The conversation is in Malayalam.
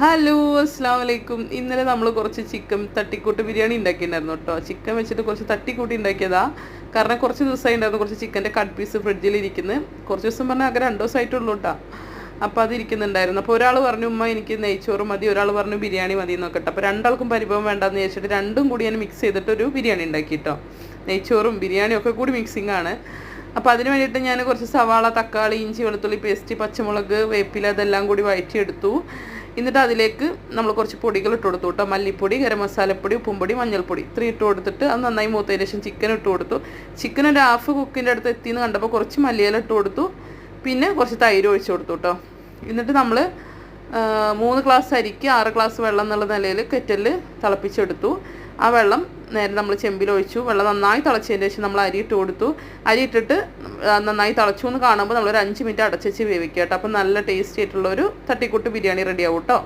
ഹലോ അസ്സാം വലൈക്കും. ഇന്നലെ നമ്മൾ കുറച്ച് ചിക്കൻ തട്ടിക്കൂട്ട് ബിരിയാണി ഉണ്ടാക്കിയിട്ടുണ്ടായിരുന്നു കേട്ടോ. ചിക്കൻ വെച്ചിട്ട് കുറച്ച് തട്ടിക്കൂട്ടി ഉണ്ടാക്കിയതാ. കാരണം കുറച്ച് ദിവസമായി ഉണ്ടായിരുന്നു കുറച്ച് ചിക്കൻ്റെ കട്ട് പീസ് ഫ്രിഡ്ജിൽ ഇരിക്കുന്നത്. കുറച്ച് ദിവസം പറഞ്ഞാൽ ആകെ 2 ദിവസമായിട്ടുള്ളൂ കേട്ടോ. അപ്പോൾ അതിരിക്കുന്നുണ്ടായിരുന്നു. അപ്പോൾ ഒരാൾ പറഞ്ഞു ഉമ്മ എനിക്ക് നെയ്ച്ചോറ് മതി, ഒരാൾ പറഞ്ഞു ബിരിയാണി മതി എന്നൊക്കെ കേട്ടോ. അപ്പോൾ രണ്ടാൾക്കും പരിഭവം വേണ്ടെന്ന് വിചാരിച്ചിട്ട് രണ്ടും കൂടി ഞാൻ മിക്സ് ചെയ്തിട്ട് ഒരു ബിരിയാണി ഉണ്ടാക്കി കേട്ടോ. നെയ്ച്ചോറും ബിരിയാണിയും ഒക്കെ കൂടി മിക്സിംഗ് ആണ്. അപ്പോൾ അതിന് വേണ്ടിയിട്ട് ഞാൻ കുറച്ച് സവാള, തക്കാളി, ഇഞ്ചി, വെളുത്തുള്ളി പേസ്റ്റ്, പച്ചമുളക്, വേപ്പില അതെല്ലാം കൂടി വഴറ്റിയെടുത്തു. എന്നിട്ട് അതിലേക്ക് നമ്മൾ കുറച്ച് പൊടികൾ ഇട്ട് കൊടുത്തു കേട്ടോ. മല്ലിപ്പൊടി, ഗരം മസാലപ്പൊടി, ഉപ്പുംപൊടി, മഞ്ഞൾപ്പൊടി ഇത്രയും ഇട്ട് കൊടുത്തിട്ട് അത് നന്നായി മൂത്തതിന് ശേഷം ചിക്കൻ ഇട്ട് കൊടുത്തു. ചിക്കൻ ഒരു ഹാഫ് കുക്കിൻ്റെ അടുത്ത് എത്തിയെന്ന് കണ്ടപ്പോൾ കുറച്ച് മല്ലിയില ഇട്ട് കൊടുത്തു. പിന്നെ കുറച്ച് തൈര് ഒഴിച്ചു കൊടുത്തു കേട്ടോ. എന്നിട്ട് നമ്മൾ 3 ഗ്ലാസ് അരിക്ക് 6 ഗ്ലാസ് വെള്ളം എന്നുള്ള നിലയിൽ കെറ്റലിൽ തിളപ്പിച്ചെടുത്തു. ആ വെള്ളം നേരെ നമ്മൾ ചെമ്പിൽ ഒഴിച്ചു. വെള്ളം നന്നായി തിളച്ചതിന് ശേഷം നമ്മൾ അരി ഇട്ട് കൊടുത്തു. അരി ഇട്ടിട്ട് നന്നായി തിളച്ചു എന്ന് കാണുമ്പോൾ നമ്മളൊരു 5 മിനിറ്റ് അടച്ചു വേവിക്കുക കേട്ടോ. അപ്പോൾ നല്ല ടേസ്റ്റി ആയിട്ടുള്ളൊരു തട്ടിക്കൂട്ട് ബിരിയാണി റെഡിയാവും കേട്ടോ.